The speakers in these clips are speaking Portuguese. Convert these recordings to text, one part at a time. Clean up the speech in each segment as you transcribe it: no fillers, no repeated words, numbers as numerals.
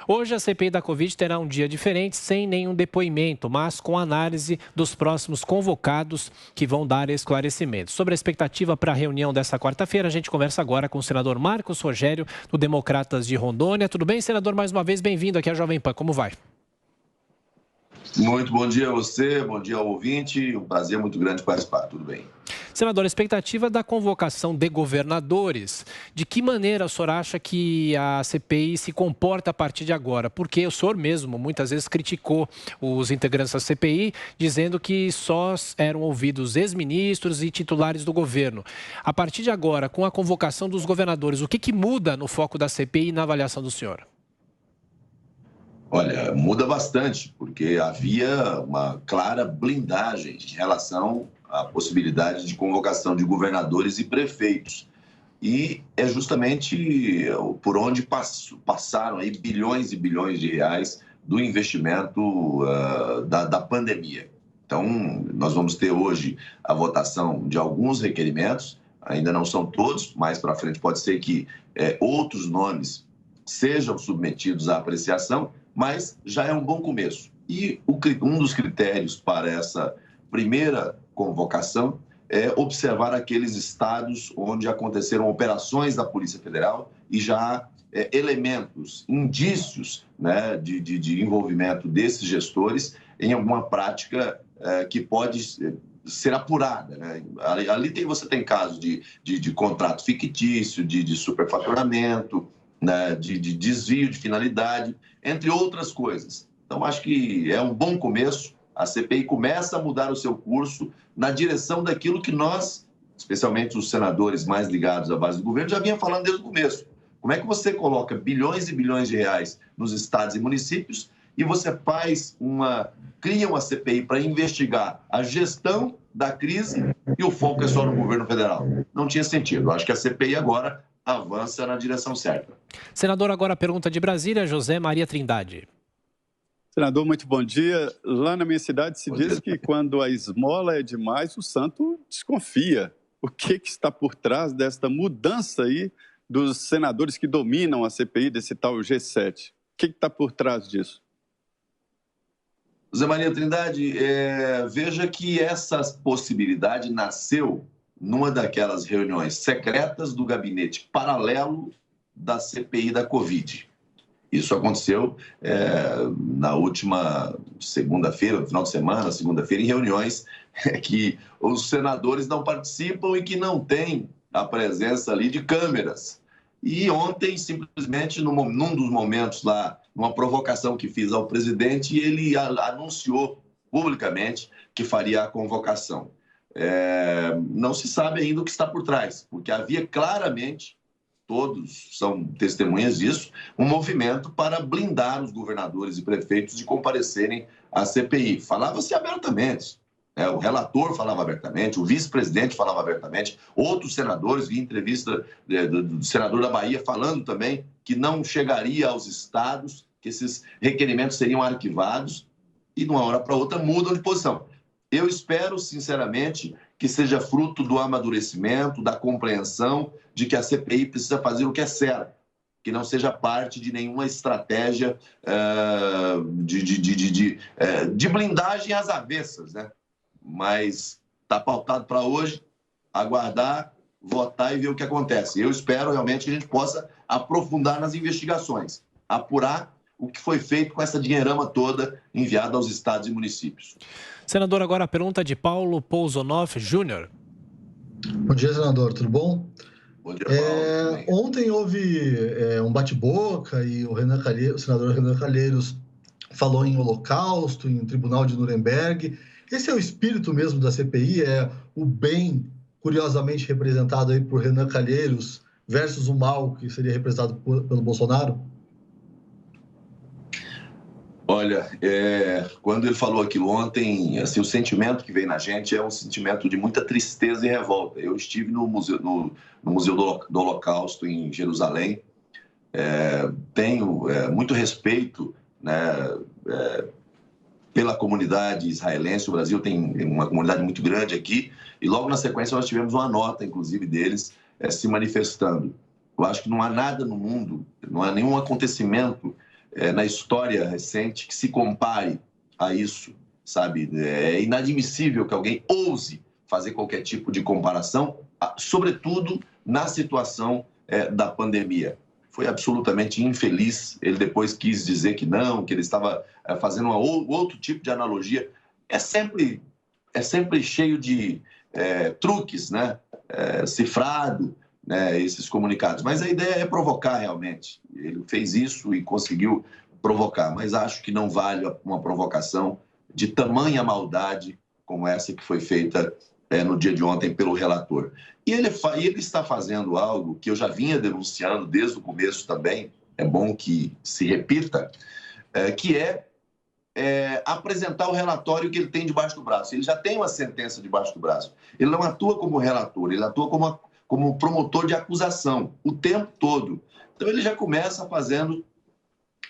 Hoje a CPI da Covid terá um dia diferente, sem nenhum depoimento, mas com análise dos próximos convocados que vão dar esclarecimentos. Sobre a expectativa para a reunião dessa quarta-feira, a gente conversa agora com o senador Marcos Rogério, do Democratas de Rondônia. Tudo bem, senador? Mais uma vez, bem-vindo aqui à Jovem Pan. Como vai? Muito bom dia a você, bom dia ao ouvinte. Um prazer muito grande participar. Tudo bem. Senador, a expectativa da convocação de governadores, de que maneira o senhor acha que a CPI se comporta a partir de agora? Porque o senhor mesmo muitas vezes criticou os integrantes da CPI, dizendo que só eram ouvidos ex-ministros e titulares do governo. A partir de agora, com a convocação dos governadores, o que muda no foco da CPI e na avaliação do senhor? Olha, muda bastante, porque havia uma clara blindagem em relação à possibilidade de convocação de governadores e prefeitos. E é justamente por onde passaram aí bilhões e bilhões de reais do investimento da pandemia. Então, nós vamos ter hoje a votação de alguns requerimentos, ainda não são todos, mais para frente pode ser que outros nomes sejam submetidos à apreciação, mas já é um bom começo. E um dos critérios para essa primeira convocação é observar aqueles estados onde aconteceram operações da Polícia Federal e já há elementos, indícios, né, de envolvimento desses gestores em alguma prática que pode ser apurada, né? Ali você tem casos de contrato fictício, de superfaturamento, né, de desvio de finalidade, entre outras coisas. Então, acho que é um bom começo. A CPI começa a mudar o seu curso na direção daquilo que nós, especialmente os senadores mais ligados à base do governo, já vinham falando desde o começo. Como é que você coloca bilhões e bilhões de reais nos estados e municípios e você cria uma CPI para investigar a gestão da crise e o foco é só no governo federal? Não tinha sentido. Acho que a CPI agora avança na direção certa. Senador, agora a pergunta de Brasília, José Maria Trindade. Senador, muito bom dia. Lá na minha cidade se diz que quando a esmola é demais, o santo desconfia. O que está por trás desta mudança aí dos senadores que dominam a CPI, desse tal G7? O que está por trás disso? José Maria Trindade, veja que essa possibilidade nasceu numa daquelas reuniões secretas do gabinete paralelo da CPI da Covid. Isso aconteceu na última segunda-feira, no final de semana, segunda-feira, em reuniões que os senadores não participam e que não têm a presença ali de câmeras. E ontem, simplesmente, num dos momentos lá, numa provocação que fiz ao presidente, ele anunciou publicamente que faria a convocação. Não se sabe ainda o que está por trás, porque havia claramente, todos são testemunhas disso, um movimento para blindar os governadores e prefeitos de comparecerem à CPI. Falava-se abertamente, o relator falava abertamente, o vice-presidente falava abertamente, outros senadores, vi entrevista do senador da Bahia falando também que não chegaria aos estados, que esses requerimentos seriam arquivados e de uma hora para outra mudam de posição. Eu espero, sinceramente, que seja fruto do amadurecimento, da compreensão de que a CPI precisa fazer o que é certo, que não seja parte de nenhuma estratégia de blindagem às avessas, né? Mas está pautado para hoje, aguardar, votar e ver o que acontece. Eu espero realmente que a gente possa aprofundar nas investigações, apurar o que foi feito com essa dinheirama toda enviada aos estados e municípios. Senador, agora a pergunta de Paulo Pousonoff Júnior. Bom dia, senador. Tudo bom? Bom dia, Paulo. Ontem houve um bate-boca e o senador Renan Calheiros falou em holocausto, em tribunal de Nuremberg. Esse é o espírito mesmo da CPI? É o bem, curiosamente representado aí por Renan Calheiros, versus o mal, que seria representado pelo Bolsonaro? Olha, quando ele falou aquilo ontem, assim, o sentimento que veio na gente é um sentimento de muita tristeza e revolta. Eu estive no Museu do Holocausto em Jerusalém, tenho muito respeito, né, pela comunidade israelense. O Brasil tem uma comunidade muito grande aqui, e logo na sequência nós tivemos uma nota, inclusive, deles se manifestando. Eu acho que não há nada no mundo, não há nenhum acontecimento na história recente que se compare a isso, sabe? É inadmissível que alguém ouse fazer qualquer tipo de comparação, sobretudo na situação da pandemia. Foi absolutamente infeliz. Ele depois quis dizer que não, que ele estava fazendo outro tipo de analogia. É sempre cheio de truques, né? Cifrado, né? Esses comunicados. Mas a ideia é provocar realmente. Ele fez isso e conseguiu provocar. Mas acho que não vale uma provocação de tamanha maldade como essa que foi feita no dia de ontem pelo relator. E ele está fazendo algo que eu já vinha denunciando desde o começo também, é bom que se repita, que é apresentar o relatório que ele tem debaixo do braço. Ele já tem uma sentença debaixo do braço. Ele não atua como relator, ele atua como promotor de acusação o tempo todo. Então ele já começa fazendo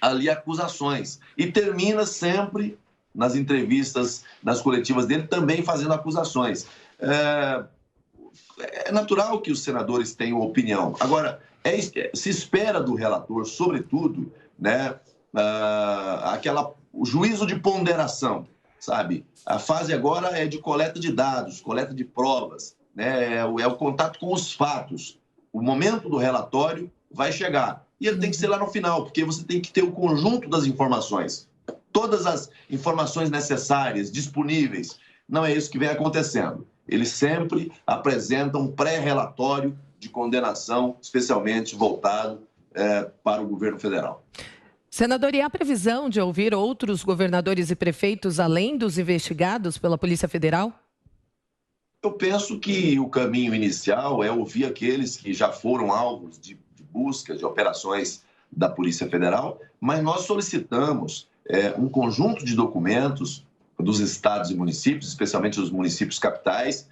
ali acusações e termina sempre nas entrevistas, nas coletivas dele, também fazendo acusações. É natural que os senadores tenham opinião. Agora, se espera do relator, sobretudo, né, o juízo de ponderação, sabe? A fase agora é de coleta de dados, coleta de provas, né? É o contato com os fatos. O momento do relatório vai chegar. E ele tem que ser lá no final, porque você tem que ter o conjunto das informações. Todas as informações necessárias, disponíveis. Não é isso que vem acontecendo. Eles sempre apresentam um pré-relatório de condenação, especialmente voltado para o governo federal. Senador, e há previsão de ouvir outros governadores e prefeitos, além dos investigados pela Polícia Federal? Eu penso que o caminho inicial é ouvir aqueles que já foram alvos de busca, de operações da Polícia Federal, mas nós solicitamos um conjunto de documentos dos estados e municípios, especialmente os municípios capitais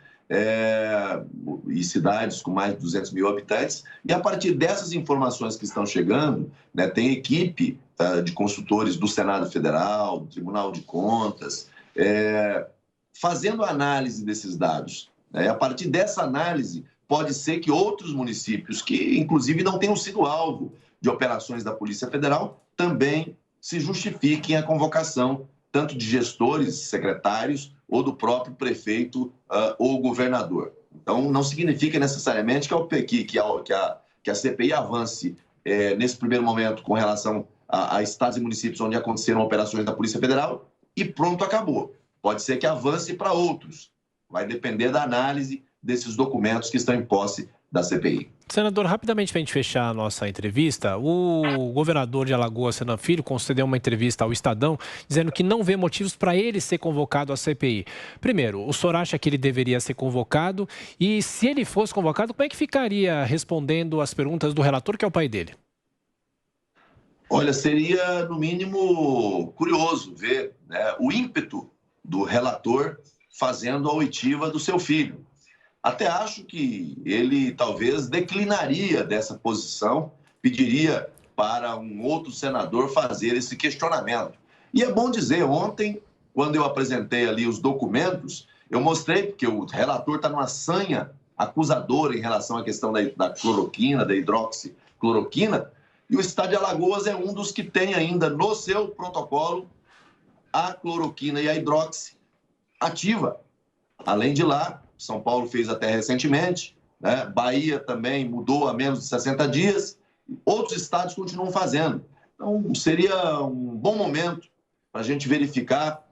e cidades com mais de 200 mil habitantes, e a partir dessas informações que estão chegando, né, tem equipe de consultores do Senado Federal, do Tribunal de Contas, fazendo análise desses dados. A partir dessa análise, pode ser que outros municípios, que inclusive não tenham sido alvo de operações da Polícia Federal, também se justifiquem a convocação tanto de gestores, secretários, ou do próprio prefeito ou governador. Então, não significa necessariamente que a CPI avance nesse primeiro momento com relação a estados e municípios onde aconteceram operações da Polícia Federal e pronto, acabou. Pode ser que avance para outros. Vai depender da análise desses documentos que estão em posse da CPI. Senador, rapidamente para a gente fechar a nossa entrevista, o governador de Alagoas, Renan Filho, concedeu uma entrevista ao Estadão dizendo que não vê motivos para ele ser convocado à CPI. Primeiro, o senhor acha que ele deveria ser convocado? E se ele fosse convocado, como é que ficaria respondendo as perguntas do relator, que é o pai dele? Olha, seria, no mínimo, curioso ver, né, o ímpeto do relator fazendo a oitiva do seu filho. Até acho que ele talvez declinaria dessa posição, pediria para um outro senador fazer esse questionamento. E é bom dizer, ontem, quando eu apresentei ali os documentos, eu mostrei, porque o relator está numa sanha acusadora em relação à questão da cloroquina, da hidroxicloroquina, e o estado de Alagoas é um dos que tem ainda no seu protocolo a cloroquina e a hidroxi ativa. Além de lá, São Paulo fez até recentemente, né? Bahia também mudou a menos de 60 dias, outros estados continuam fazendo. Então, seria um bom momento para a gente verificar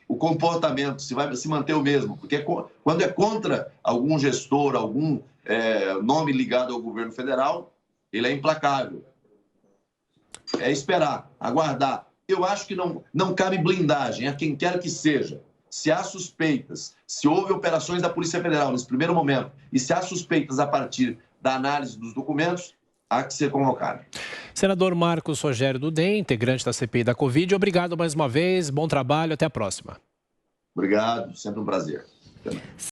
o comportamento, se vai se manter o mesmo, porque quando é contra algum gestor, algum nome ligado ao governo federal, ele é implacável. É esperar, aguardar. Eu acho que não cabe blindagem a quem quer que seja. Se há suspeitas, se houve operações da Polícia Federal nesse primeiro momento, e se há suspeitas a partir da análise dos documentos, há que ser convocado. Senador Marcos Rogério do DEM, integrante da CPI da Covid, obrigado mais uma vez, bom trabalho, até a próxima. Obrigado, sempre um prazer.